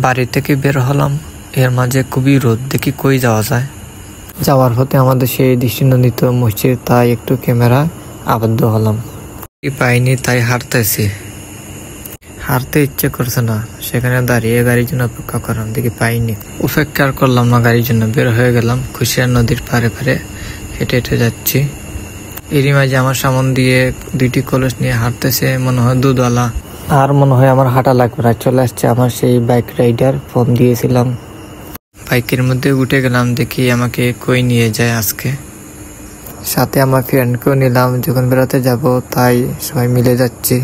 বাড়ি থেকে বের হলাম, এর মাঝে খুবই রোদ, দেখি কই যাওয়া যায়। যাওয়ার পথে আমাদের সেই দৃষ্টিনন্দিত মসজিদ, তাই একটু ক্যামেরা আবদ্ধ হলাম। পাইনি তাই হারতে ইচ্ছে করছে না, সেখানে দাঁড়িয়ে গাড়ির জন্য অপেক্ষা করলাম, দেখি পাইনি। অপেক্ষা করলাম না গাড়ির জন্য, বের হয়ে গেলাম। কুশিয়ারা নদীর পারে পারে হেঁটে হেঁটে যাচ্ছি। এরই মাঝে আমার সামন দিয়ে দুইটি কলস নিয়ে হাঁটতেছে, মনে হয় দুধওয়ালা। আর মনে হয় আমার হাঁটা লাগবে না, চলে আসছে আমার সেই বাইক রাইডার। ফোন দিয়েছিলাম, বাইকের মধ্যে উঠে গেলাম, দেখি আমাকে কই নিয়ে যায় আজকে। সাথে আমার ফ্রেন্ডকেও নিলাম, যখন বেড়াতে যাব তাই সবাই মিলে যাচ্ছি।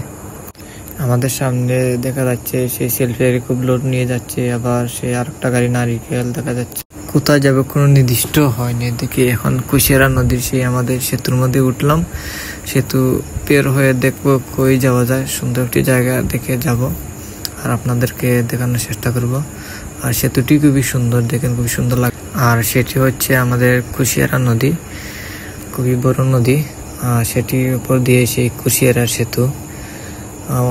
আমাদের সামনে দেখা যাচ্ছে সেই সেলফির খুব লোড নিয়ে যাচ্ছে, আবার সে আরেকটা গাড়ি নারিকেল দেখা যাচ্ছে। কোথায় যাবে কোনো নির্দিষ্ট হয়নি। দেখি এখন কুশিয়ারা নদীর সেই আমাদের সেতুর মধ্যে উঠলাম। সেতু পের হয়ে দেখবো কই যাওয়া যায়, সুন্দর একটি জায়গা দেখে যাব আর আপনাদেরকে দেখানোর চেষ্টা করব। আর সেতুটি খুবই সুন্দর, দেখেন খুবই সুন্দর লাগে। আর সেটি হচ্ছে আমাদের কুশিয়ারা নদী, খুবই বড় নদী। সেটির উপর দিয়ে সেই কুশিয়ারা সেতু,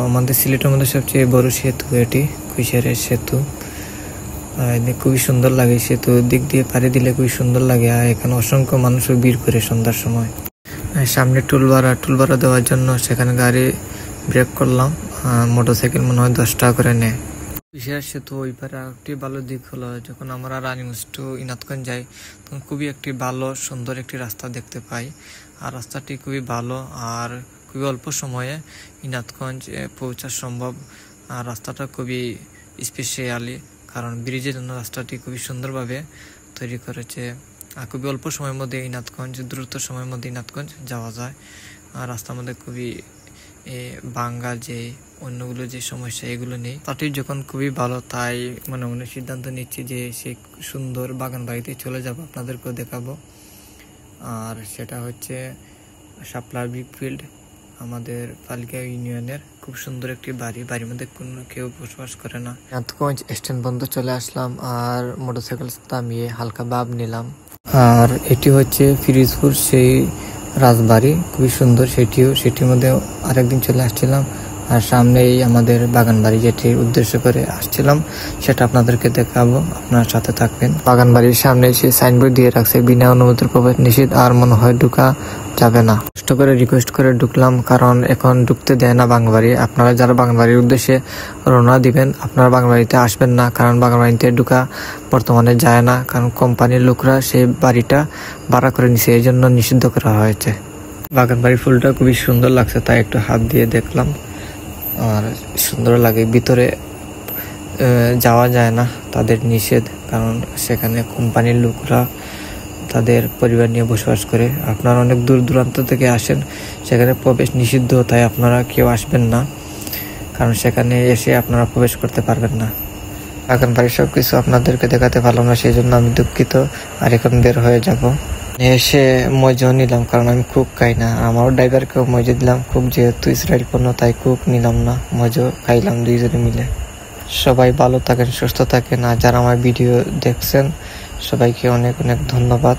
আমাদের সিলেটের মধ্যে সবচেয়ে বড় সেতু এটি, কুশিয়ারা সেতু। খুবই সুন্দর লাগে, সেতু দিক দিয়ে পাড়ি দিলে খুবই সুন্দর লাগে। আর এখানে অসংখ্য মানুষও ভিড় করে সন্ধ্যার সময়। সামনে টুল ভাড়া দেওয়ার জন্য সেখানে গাড়ি ব্রেক করলাম। মোটরসাইকেল মনে হয় 10 টাকা করে নেয়। কুশিয়ারা সেতু ওই পারে একটি ভালো দিক হলো, যখন আমরা রানিগঞ্জ টু ইনাতগঞ্জ যাই তখন খুবই একটি ভালো সুন্দর একটি রাস্তা দেখতে পাই। আর রাস্তাটি খুবই ভালো, আর খুবই অল্প সময়ে ইনাতগঞ্জ পৌঁছা সম্ভব। আর রাস্তাটা খুবই স্পেশালি, কারণ ব্রিজের জন্য রাস্তাটি খুবই সুন্দরভাবে তৈরি করেছে। আর খুবই অল্প সময়ের মধ্যে ইনাতগঞ্জ, দ্রুত সময়ের মধ্যে ইনাতগঞ্জ যাওয়া যায়। আর রাস্তার মধ্যে খুবই বাঙ্গা যে অন্যগুলো যে সমস্যা এগুলো নেই। তাটি যখন খুবই ভালো, তাই মনে মনে সিদ্ধান্ত নিচ্ছি যে সেই সুন্দর বাগান বাড়িতে চলে যাব, আপনাদেরকেও দেখাবো। আর সেটা হচ্ছে শাপলা ব্রিকফিল্ড, আমাদের পালিকা ইউনিয়নের খুব সুন্দর একটি বাড়ির মধ্যে কোনো কেউ বসবাস করে না। ইনাতগঞ্জ স্ট্যান্ড বন্ধ চলে আসলাম, আর মোটরসাইকেল থামিয়ে হালকা ভাব নিলাম। আর এটি হচ্ছে ফিরোজপুর সেই রাজবাড়ি, খুবই সুন্দর সেটির মধ্যে আরেকদিন চলে আসছিলাম। আর সামনেই আমাদের বাগান বাড়ি, যেটির উদ্দেশ্য করে আসছিলাম সেটা আপনাদেরকে দেখাবো, আপনার সাথে থাকবেন। বাগান বাড়ির সামনে সে সাইনবোর্ড দিয়ে রাখছে বিনা অনুমতির প্রবেশ নিষেধ, আর মনে হয় ঢুকা যাবে না। কষ্ট করে রিকোয়েস্ট করে ঢুকলাম, কারণ এখন ঢুকতে দেয় না বাগান বাড়ি। আপনারা যারা বাগান বাড়ির উদ্দেশ্যে রওনা দিবেন, আপনারা বাগান বাড়িতে আসবেন না, কারণ বাগান বাড়িতে ঢুকা বর্তমানে যায় না, কারণ কোম্পানির লোকরা সেই বাড়িটা ভাড়া করে নিছে, এই জন্য নিষিদ্ধ করা হয়েছে। বাগান বাড়ির ফুলটা খুবই সুন্দর লাগছে, তাই একটু হাত দিয়ে দেখলাম। আর সুন্দর লাগে, ভিতরে যাওয়া যায় না, তাদের নিষেধ, কারণ সেখানে কোম্পানির লোকরা তাদের পরিবার নিয়ে বসবাস করে। আপনারা অনেক দূর দূরান্ত থেকে আসেন, সেখানে প্রবেশ নিষিদ্ধ, তাই আপনারা কেউ আসবেন না, কারণ সেখানে এসে আপনারা প্রবেশ করতে পারবেন না। বাগান বাড়ির সবকিছু আপনাদেরকে দেখাতে পারলাম না, সেই জন্য আমি দুঃখিত। আর এখন বের হয়ে যাব। এসে মজও নিলাম, কারণ আমি কুক খাই না। আমার ড্রাইভারকেও মজো দিলাম, কুক যেহেতু ইসরায়েল পণ্য তাই কুক নিলাম না, মজো খাইলাম দুইজনে মিলে। সবাই ভালো থাকেন, সুস্থ থাকেন। আর যারা আমার ভিডিও দেখছেন সবাইকে অনেক অনেক ধন্যবাদ।